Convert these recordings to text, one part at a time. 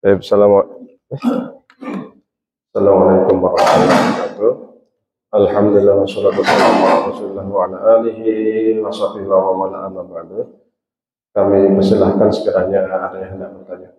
Assalamualaikum warahmatullahi wabarakatuh. Alhamdulillah wassalatu wassalamu ala Rasulillah wa ala alihi wa sahbihi wa man amma ba'du. Kami persilahkan sekiranya ada yang hendak bertanya.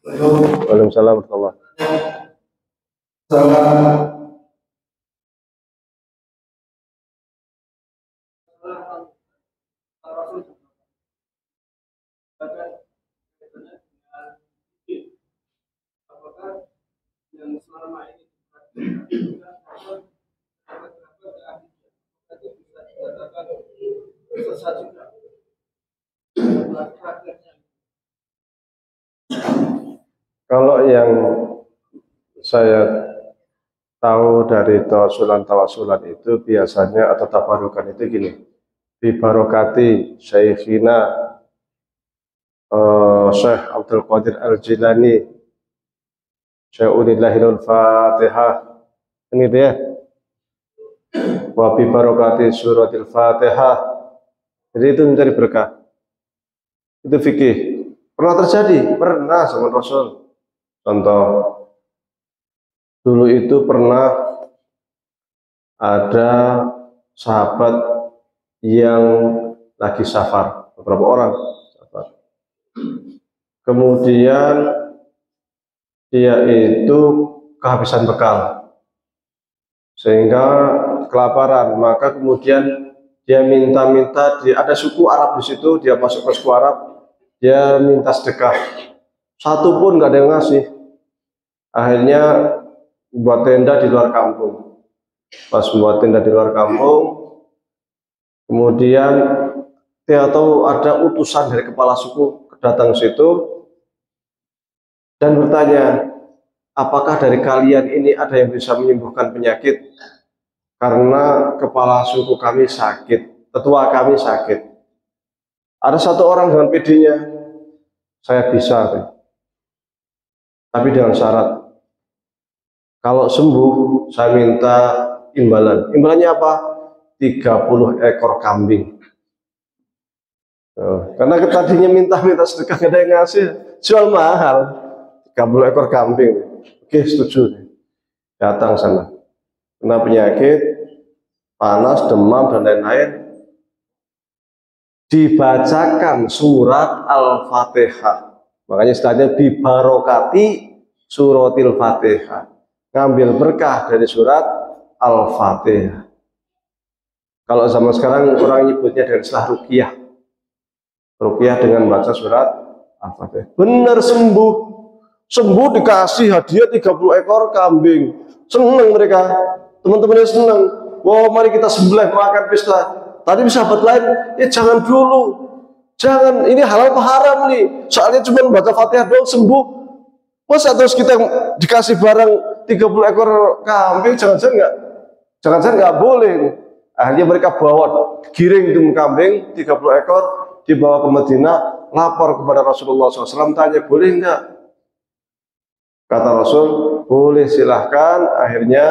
Waalaikumsalam warahmatullahi wabarakatuh. Kalau yang saya tahu dari tawasulan itu biasanya atau tabarukan itu gini, bibarokati Syekhina Syekh Abdul Qadir Al-Jilani Syai'unillahil Fatihah, ini dia, wa bibarokati suratil Fatihah. Jadi itu mencari berkah, itu fikih. Pernah terjadi? Pernah sama Rasul. Contoh, dulu itu pernah ada sahabat yang lagi safar, beberapa orang safar. Kemudian dia itu kehabisan bekal, sehingga kelaparan. Maka kemudian dia minta-minta, ada suku Arab di situ, dia masuk ke suku Arab, dia minta sedekah. Satu pun nggak ada yang ngasih. Akhirnya buat tenda di luar kampung. Pas buat tenda di luar kampung, kemudian dia tahu ada utusan dari kepala suku datang situ dan bertanya, apakah dari kalian ini ada yang bisa menyembuhkan penyakit? Karena kepala suku kami sakit, tetua kami sakit. Ada satu orang dengan PD-nya, saya bisa, tapi dengan syarat, kalau sembuh, saya minta imbalan. Imbalannya apa? 30 ekor kambing. Karena tadinya minta sedekah, gak ada yang ngasih, jual mahal. 30 ekor kambing. Oke, setuju. Datang sana. Kena penyakit, panas, demam, dan lain-lain. Dibacakan surat Al-Fatihah. Makanya istilahnya bibarokati suratil Fatihah. Ngambil berkah dari surat Al-Fatihah. Kalau zaman sekarang orang nyebutnya dari istilah ruqyah. Ruqyah dengan baca surat Al-Fatihah. Benar sembuh. Sembuh dikasih hadiah 30 ekor kambing. Senang mereka. Teman-temannya senang. Wow, mari kita sembelih makan pesta. Tadi sahabat lain, ya jangan dulu. Jangan, ini halal apa haram nih. Soalnya cuma baca Fatihah doang sembuh. Masa terus kita dikasih barang 30 ekor kambing, jangan-jangan nggak boleh. Akhirnya mereka bawa, giring itu kambing 30 ekor, dibawa ke Madinah, lapor kepada Rasulullah SAW, tanya boleh nggak? Kata Rasul, boleh, silahkan. Akhirnya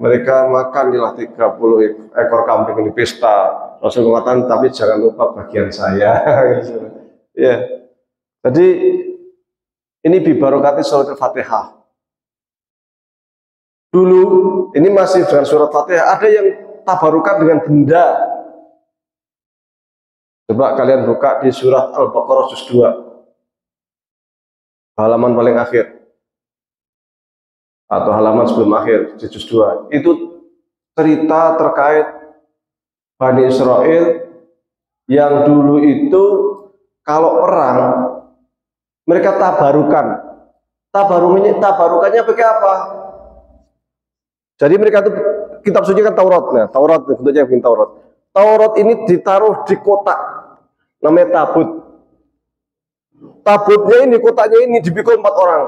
mereka makan 30 ekor kambing di pesta. Rasul mengatakan, tapi jangan lupa bagian saya. Ya, jadi ini bibarokati surat Al-Fatihah. Dulu, ini masih dengan surat Fatihah, ada yang tabarukan dengan benda. Coba kalian buka di surat Al-Baqarah juz 2. Halaman paling akhir. Atau halaman sebelum akhir, di juz 2. Itu cerita terkait Bani Israel yang dulu itu kalau perang, mereka tabarukan. Tabarukannya pakai apa? Jadi mereka itu kitab suci kan Taurat. Nah, Taurat bentuknya bikin Taurat. Taurat ini ditaruh di kotak, namanya tabut. Tabutnya ini, kotaknya ini dipikul 4 orang.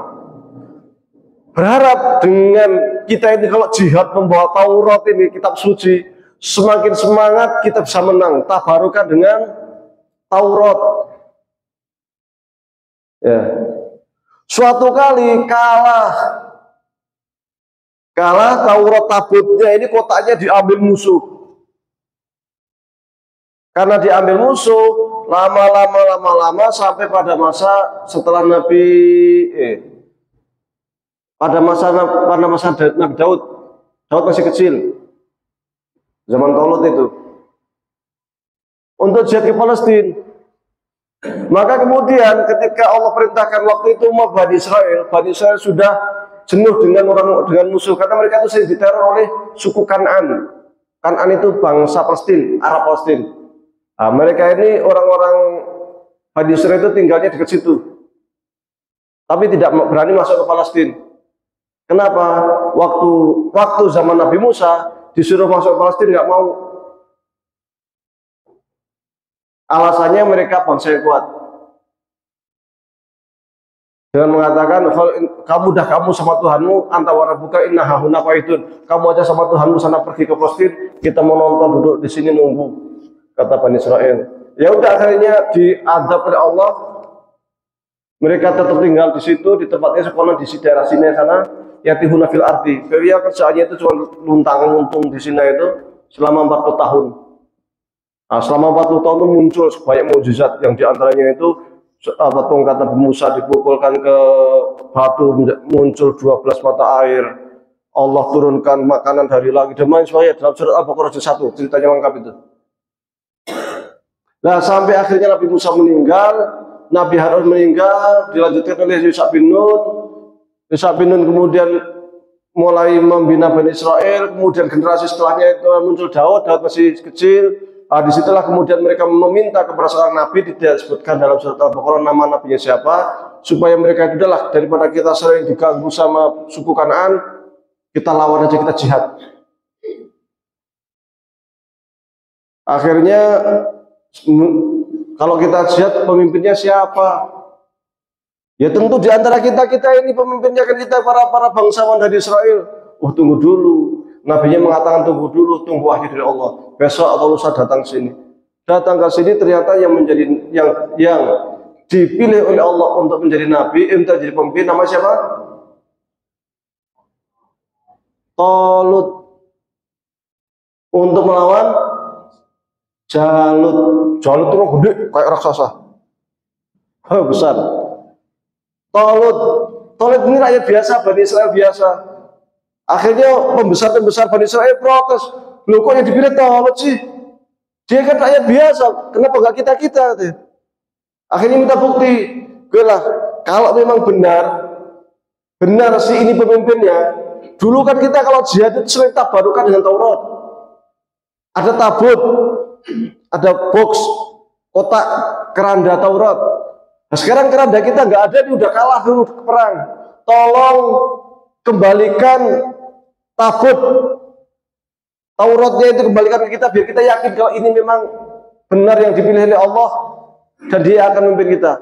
Berharap dengan kita ini kalau jihad membawa Taurat ini, kitab suci, semakin semangat kita bisa menang. Tabarukan dengan Taurat. Ya. Suatu kali Kalah Taurat tabutnya ini kotaknya diambil musuh. Karena diambil musuh, lama-lama sampai pada masa setelah pada masa Nabi Daud. Daud masih kecil. Zaman Taurat itu. Untuk jihad ke Palestina. Maka kemudian ketika Allah perintahkan waktu itu umat Bani Israel sudah jenuh dengan musuh karena mereka itu sering diteror oleh suku Kan'an. Kan'an itu bangsa Palestina, Arab Palestina. Nah, mereka ini orang-orang Bani Israel itu tinggalnya dekat situ. Tapi tidak berani masuk ke Palestina. Kenapa? Waktu zaman Nabi Musa disuruh masuk ke Palestina nggak mau. Alasannya mereka bangsa yang kuat. Dengan mengatakan, kamu sama Tuhanmu, anta wa rabbuka inna hahuna qaidun. Kamu aja sama Tuhanmu sana pergi ke Palestina, kita mau nonton duduk di sini nunggu, kata Bani Israel. Ya udah akhirnya diadab oleh Allah. Mereka tetap tinggal di situ, di tempatnya sekolah di daerah sini sana, yatihuna fil ardi. Dia kerjaannya itu cuma luntang-luntung di sini itu selama 40 tahun. Nah, selama 40 tahun itu muncul banyak mukjizat yang diantaranya itu tongkat Nabi Musa dipukulkan ke batu muncul 12 mata air. Allah turunkan makanan dari langit dan lain sebagainya dalam surat Al-Baqarah 1 ceritanya lengkap itu. Nah sampai akhirnya Nabi Musa meninggal, Nabi Harun meninggal, dilanjutkan oleh Yusha bin Nun. Yusha bin Nun kemudian mulai membina Bani Israel, kemudian generasi setelahnya itu muncul Daud masih kecil. Disitulah kemudian mereka meminta kepada seorang nabi, tidak disebutkan dalam surat Al-Baqarah nama nabinya siapa, supaya mereka itu adalah daripada kita sering diganggu sama suku Kanaan, kita lawan aja, kita jihad. Akhirnya kalau kita jihad pemimpinnya siapa? Ya tentu di antara kita ini pemimpinnya kan kita para bangsawan dari Israel. Tunggu dulu. Nabinya mengatakan tunggu dulu, tunggu wahyu dari Allah. Besok atau lusa datang sini. Datang ke sini ternyata yang menjadi yang dipilih oleh Allah untuk menjadi nabi, untuk jadi pemimpin nama siapa? Talut. Untuk melawan Jalut. Jalut itu gede kayak raksasa. Besar. Talut ini rakyat biasa, Bani Israel biasa. Akhirnya pembesar Bani Israel protes. Loh kok yang dipilih Talut sih? Dia kan rakyat biasa, kenapa nggak kita? Akhirnya minta bukti. Kalau memang benar sih ini pemimpinnya. Dulu kan kita kalau jihad itu sering tabarukan dengan Taurat. Ada tabut, ada box, kotak keranda Taurat. Nah, sekarang keranda kita nggak ada, ini udah kalah dulu perang. Tolong kembalikan tabut Tauratnya itu, kembalikan ke kita biar kita yakin kalau ini memang benar yang dipilih oleh Allah dan dia akan memimpin kita.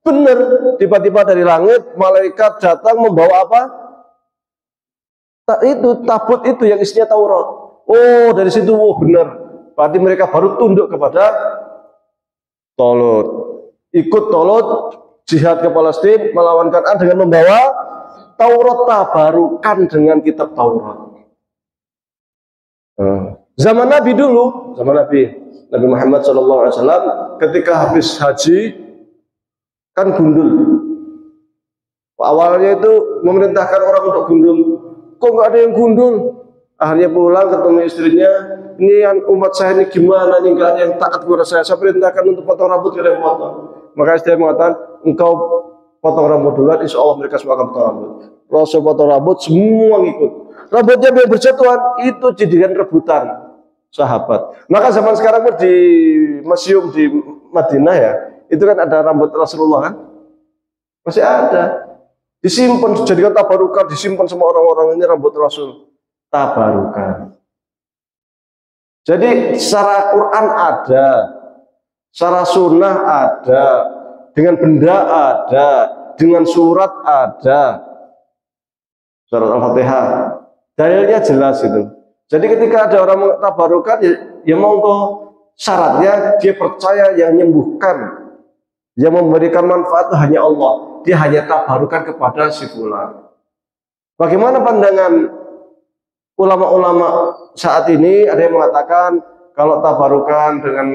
Benar, tiba-tiba dari langit malaikat datang membawa apa? Itu tabut itu yang isinya Taurat. Dari situ benar. Berarti mereka baru tunduk kepada Talut. Ikut Talut jihad ke Palestina melawan Kan'an dengan membawa Taurat, tabarukan dengan kitab Taurat. Zaman Nabi dulu, zaman Nabi Muhammad SAW ketika habis haji kan gundul. Awalnya itu memerintahkan orang untuk gundul. Kok nggak ada yang gundul? Akhirnya pulang ketemu istrinya. Ini umat saya ini gimana nih, nggak ada yang taat kepada saya. Saya perintahkan untuk potong rambut, tidak potong. Maka istrinya mengatakan, engkau potong rambut duluan, insya Allah mereka semua akan potong rambut. Rasul potong rambut, semua ngikut. Rambutnya biar berjatuhan, itu jadikan rebutan sahabat. Maka zaman sekarang pun di museum di Madinah ya, itu kan ada rambut Rasulullah kan, masih ada, disimpan, dijadikan tabarukan, disimpan sama orang-orang ini rambut Rasul, tabarukan. Jadi secara Quran ada, secara sunnah ada, dengan benda ada, dengan surat ada, surat Al-Fatihah. Dalilnya jelas itu. Jadi ketika ada orang tabarukan, ya monggo, syaratnya dia percaya yang menyembuhkan, yang memberikan manfaat itu hanya Allah. Dia hanya tabarukan kepada si fulan. Bagaimana pandangan ulama-ulama saat ini ada yang mengatakan kalau tabarukan dengan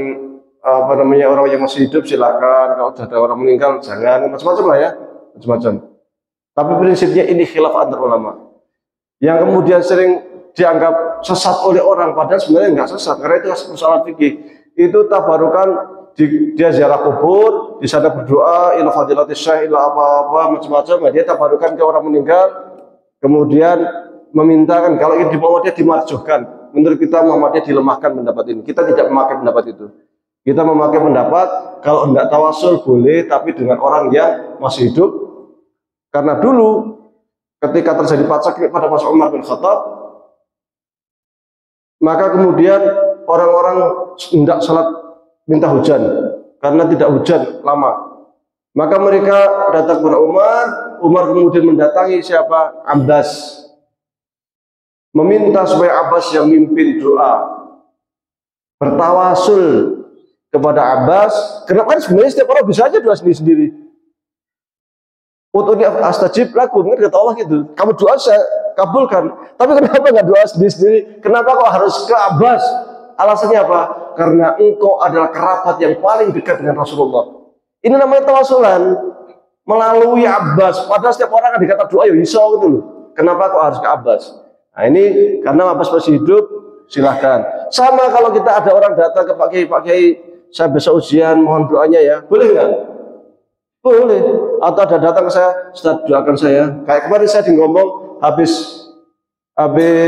apa namanya orang yang masih hidup silakan, kalau sudah ada orang meninggal jangan, macam-macam lah ya, macam-macam. Tapi prinsipnya ini khilaf antar ulama. Yang kemudian sering dianggap sesat oleh orang, padahal sebenarnya nggak sesat, karena itu persoalan fikih. Itu tabarukan dia ziarah kubur, di sana berdoa, ila fadilatis syekh, ila apa-apa macam-macam. Dia tabarukan ke orang meninggal, kemudian memintakan kalau ini di Muhammadiyah dimarjuhkan. Menurut kita Muhammadiyah dilemahkan pendapat ini. Kita tidak memakai pendapat itu. Kita memakai pendapat kalau hendak tawasul boleh, tapi dengan orang yang masih hidup. Karena dulu ketika terjadi paceklik pada masa Umar bin Khattab, maka kemudian orang-orang hendak salat minta hujan karena tidak hujan lama. Maka mereka datang kepada Umar. Umar kemudian mendatangi siapa? Abbas. Meminta supaya Abbas yang mimpin doa, bertawasul kepada Abbas. Kenapa? Sebenarnya setiap orang bisa aja doa sendiri-sendiri. Untuk astajib lakum, kata Allah gitu. Kamu doa saya kabulkan. Tapi kenapa nggak doa sendiri-sendiri? Kenapa kok harus ke Abbas? Alasannya apa? Karena engkau adalah kerabat yang paling dekat dengan Rasulullah. Ini namanya tawasulan melalui Abbas. Padahal setiap orang kan dikata doa ya iso gitu loh. Kenapa kok harus ke Abbas? Nah ini karena Abbas masih hidup, silahkan. Sama kalau kita ada orang datang ke Pak Kiai, saya besok ujian, mohon doanya ya, boleh nggak? Boleh. Atau ada datang ke saya, Ustaz doakan saya. Kayak kemarin saya ngomong habis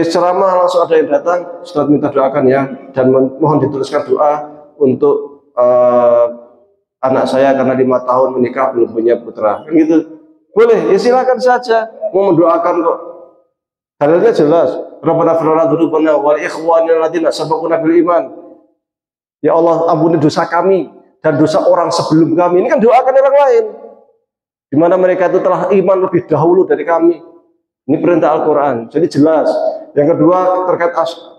ceramah langsung ada yang datang, Ustaz minta doakan ya, dan mohon dituliskan doa untuk anak saya karena 5 tahun menikah belum punya putra. Kan gitu. Boleh, ya silakan saja. Mau mendoakan kok. Dalilnya jelas. Rabbana fir lana dzunubana wal ikhwanina alladziina sabaquna bil iman. Ya Allah, ampuni dosa kami dan dosa orang sebelum kami. Ini kan doakan orang lain. Di mana mereka itu telah iman lebih dahulu dari kami. Ini perintah Al-Qur'an. Jadi jelas. Yang kedua terkait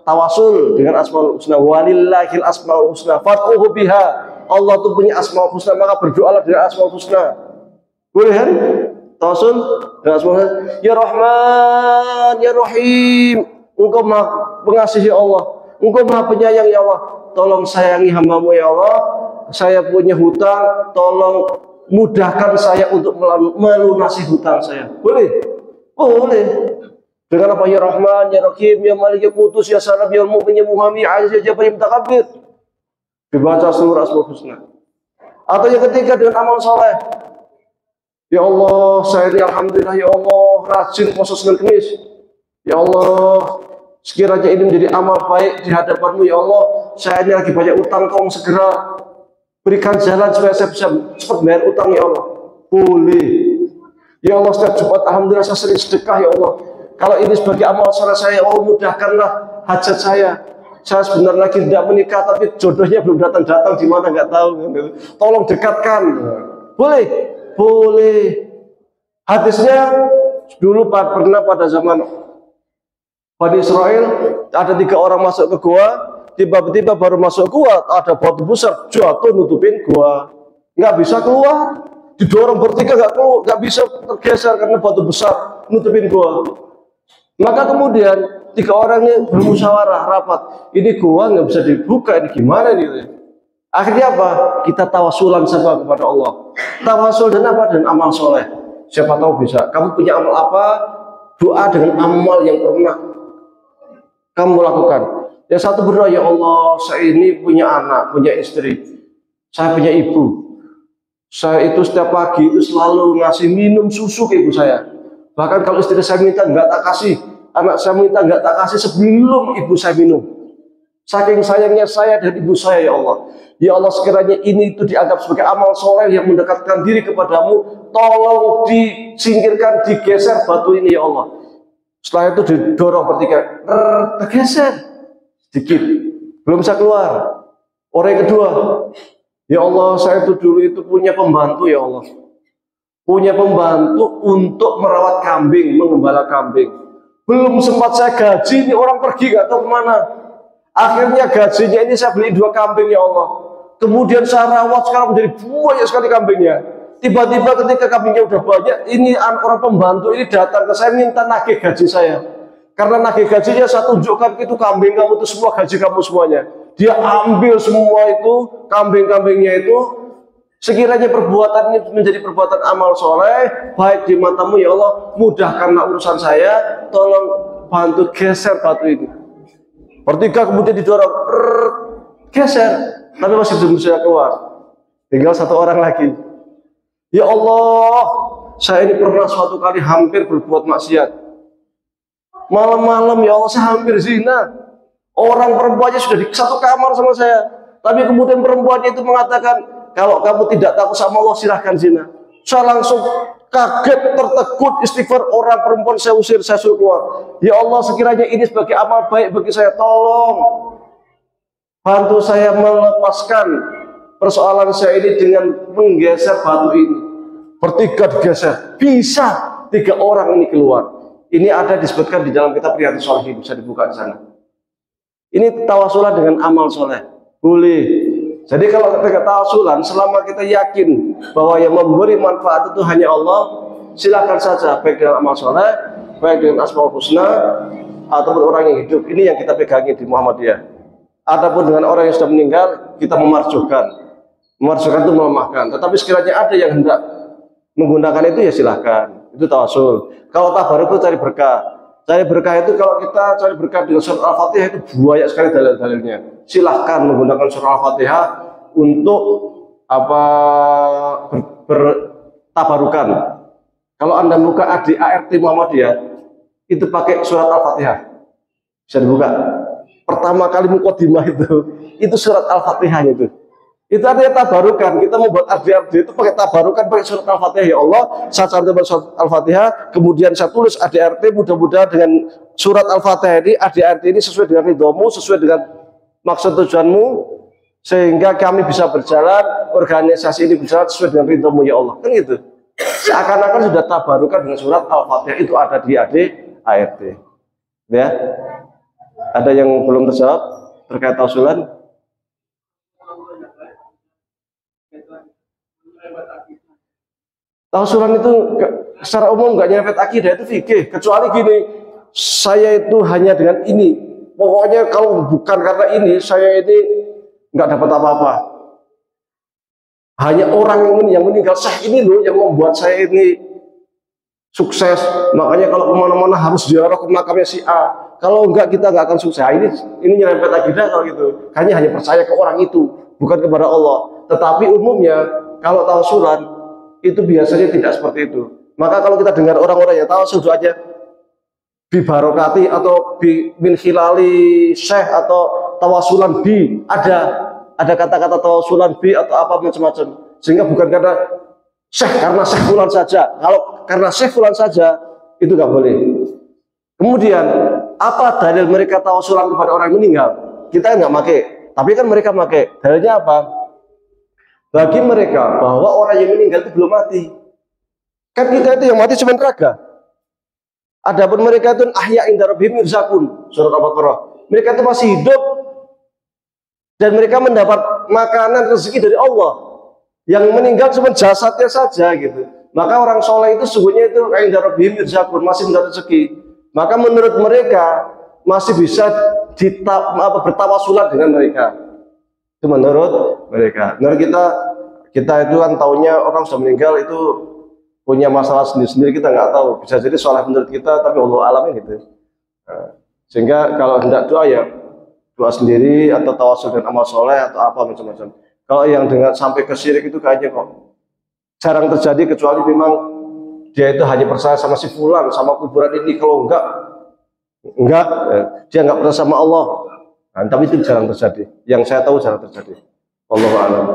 tawasul dengan Asmaul Husna. Walillahil asmaul husna fad'uhu biha. Allah itu punya Asmaul Husna, maka berdoalah dengan Asmaul Husna. Boleh kan? Tawasul dengan Asmaul Husna. Ya Rahman, Ya Rahim. Engkau Maha Pengasih ya Allah. Engkau Maha Penyayang ya Allah. Tolong sayangi hamba-Mu ya Allah. Saya punya hutang, tolong mudahkan saya untuk melunasi hutang saya. Boleh? Boleh. Dengan apa? Ya Rahman, Ya Rahim, Ya Malik, Ya Qudus, Ya Salam, Ya Mu'min, Ya Muhammad, Aziz, Ya Jabbar, Ya Mutakabbir. Dibaca seluruh Asmaul Husna. Atau yang ketiga dengan amal soleh. Ya Allah, saya ini alhamdulillah ya Allah rajin puasa Senin Kemis. Ya Allah, sekiranya ini menjadi amal baik di hadapan-Mu ya Allah. Saya ini lagi banyak utang, Kau segera berikan jalan supaya saya bisa cepat bayar utang ya Allah. Boleh. Ya Allah, setiap Jumat alhamdulillah saya sering sedekah ya Allah. Kalau ini sebagai amal soleh saya, Allah mudahkanlah hajat saya. Saya sebenarnya lagi tidak menikah tapi jodohnya belum datang-datang di mana nggak tahu. Tolong dekatkan. Boleh, boleh. Hadisnya dulu pernah pada zaman Bani Israel ada 3 orang masuk ke gua, tiba-tiba baru masuk gua ada batu besar jatuh nutupin gua, nggak bisa keluar, didorong bertiga nggak bisa tergeser karena batu besar nutupin gua. Maka kemudian 3 orang ini bermusyawarah rapat, ini gua nggak bisa dibuka, ini gimana ini? Akhirnya apa? Kita tawasulan sama kepada Allah. Tawasul dan apa? Dan amal soleh. Siapa tahu bisa. Kamu punya amal apa? Doa dengan amal yang pernah kamu lakukan. Yang satu berdoa, ya Allah, saya ini punya anak, punya istri, saya punya ibu. Saya itu setiap pagi itu selalu ngasih minum susu ke ibu saya. Bahkan kalau istri saya minta nggak tak kasih, anak saya minta nggak tak kasih sebelum ibu saya minum. Saking sayangnya saya dan ibu saya ya Allah. Ya Allah, sekiranya ini itu dianggap sebagai amal soleh yang mendekatkan diri kepadamu, tolong disingkirkan, digeser batu ini ya Allah. Setelah itu didorong bertiga, tergeser sedikit, belum bisa keluar. Orang yang kedua, ya Allah, saya itu dulu itu punya pembantu ya Allah. Punya pembantu untuk merawat kambing, mengembala kambing. Belum sempat saya gaji, ini orang pergi gak tahu kemana. Akhirnya gajinya ini saya beli 2 kambing ya Allah. Kemudian saya rawat, sekarang menjadi banyak sekali kambingnya. Tiba-tiba ketika kambingnya udah banyak, ini orang pembantu ini datang ke saya minta nagih gaji saya. Karena nagih gajinya saya tunjukkan itu kambing kamu itu semua gaji kamu semuanya. Dia ambil semua itu kambing-kambingnya itu. Sekiranya perbuatan ini menjadi perbuatan amal soleh, baik di matamu ya Allah, mudahkanlah urusan saya, tolong bantu geser batu ini. Bertiga kemudian didorong, geser, tapi masih belum bisa keluar. Tinggal satu orang lagi. Ya Allah, saya ini pernah suatu kali hampir berbuat maksiat. Malam-malam ya Allah, saya hampir zina. Orang perempuannya sudah di satu kamar sama saya, tapi kemudian perempuannya itu mengatakan, kalau kamu tidak takut sama Allah, silahkan zina. Saya langsung kaget, tertegun, istighfar, orang perempuan saya usir, saya suruh keluar. Ya Allah, sekiranya ini sebagai amal baik bagi saya, tolong bantu saya melepaskan persoalan saya ini dengan menggeser batu ini. Bertiga digeser, bisa 3 orang ini keluar. Ini ada disebutkan di dalam kitab Riyadhus Shalihin, bisa dibuka di sana. Ini tawasulan dengan amal soleh, boleh. Jadi kalau kita tawasulan, selama kita yakin bahwa yang memberi manfaat itu hanya Allah, silakan saja, baik dengan amal soleh, baik dengan asmaul husna, ataupun orang yang hidup. Ini yang kita pegangi di Muhammadiyah. Ataupun dengan orang yang sudah meninggal, kita memarjukan. Memarjukan itu melemahkan. Tetapi sekiranya ada yang hendak menggunakan itu, ya silahkan. Itu tawasul. Kalau tabaruk itu cari berkah. Cari berkah itu kalau kita cari berkah dengan surah Al-Fatihah itu banyak sekali dalil-dalilnya. Silahkan menggunakan surah Al-Fatihah untuk bertabarukan. Kalau Anda buka ADART Muhammadiyah itu pakai surat Al-Fatihah. Bisa dibuka. Pertama kali mukadimah itu surat Al-Fatihah itu. Itu artinya tabarukan. Kita mau buat ADART itu pakai tabarukan, pakai surat Al-Fatihah. Ya Allah, saya cantumkan surat Al-Fatihah, kemudian saya tulis ADART, mudah-mudahan dengan surat Al-Fatihah ini, ADART ini sesuai dengan ridhomu, sesuai dengan maksud tujuanmu, sehingga kami bisa berjalan, organisasi ini berjalan sesuai dengan ridhomu ya Allah. Kan gitu. Seakan-akan sudah tabarukan dengan surat Al-Fatihah, itu ada di ADART. Ya. Ada yang belum terjawab terkait tawasulan? Tawasulan itu secara umum nggak nyerempet akidah, itu fikih. Kecuali gini, saya itu hanya dengan ini. Pokoknya kalau bukan karena ini, saya ini nggak dapat apa-apa. Hanya orang yang meninggal syekh ini loh yang membuat saya ini sukses. Makanya kalau kemana-mana harus ziarah ke makamnya si A. Kalau enggak kita nggak akan sukses. Ini nyerempet akidah kalau gitu. Hanya percaya ke orang itu, bukan kepada Allah. Tetapi umumnya kalau tawasulan itu biasanya tidak seperti itu. Maka kalau kita dengar orang-orang yang tawasul aja bi barokati atau bi min khilali syekh atau tawasulan bi, ada kata-kata tawasulan bi atau apa macam-macam. Sehingga bukan karena syekh fulan saja. Kalau karena syekh fulan saja itu nggak boleh. Kemudian apa dalil mereka tawasulan kepada orang yang meninggal? Kita nggak pakai, tapi kan mereka pakai. Dalilnya apa? Bagi mereka bahwa orang yang meninggal itu belum mati. Kan kita itu yang mati cuma raga. Adapun mereka itu ahya inda rabbihim yurzaqun, surat Al-Baqarah. Mereka itu masih hidup dan mereka mendapat makanan rezeki dari Allah. Yang meninggal cuma jasadnya saja gitu. Maka orang soleh itu sungguhnya itu inda rabbihim yurzaqun, masih mendapat rezeki. Maka menurut mereka masih bisa bertawasulan dengan mereka. Itu menurut mereka. Menurut kita itu kan taunya orang sudah meninggal itu punya masalah sendiri-sendiri, kita nggak tahu. Bisa jadi soleh menurut kita, tapi Allah alamin gitu. Nah, sehingga kalau hendak doa ya doa sendiri atau tawasul dengan amal soleh atau apa macam-macam. Kalau yang dengan sampai ke syirik itu kayaknya kok jarang terjadi, kecuali memang dia itu hanya percaya sama si fulan, sama kuburan ini. Kalau enggak dia nggak percaya sama Allah. Nah, tapi itu jarang terjadi. Yang saya tahu jarang terjadi. Wallahu a'lam.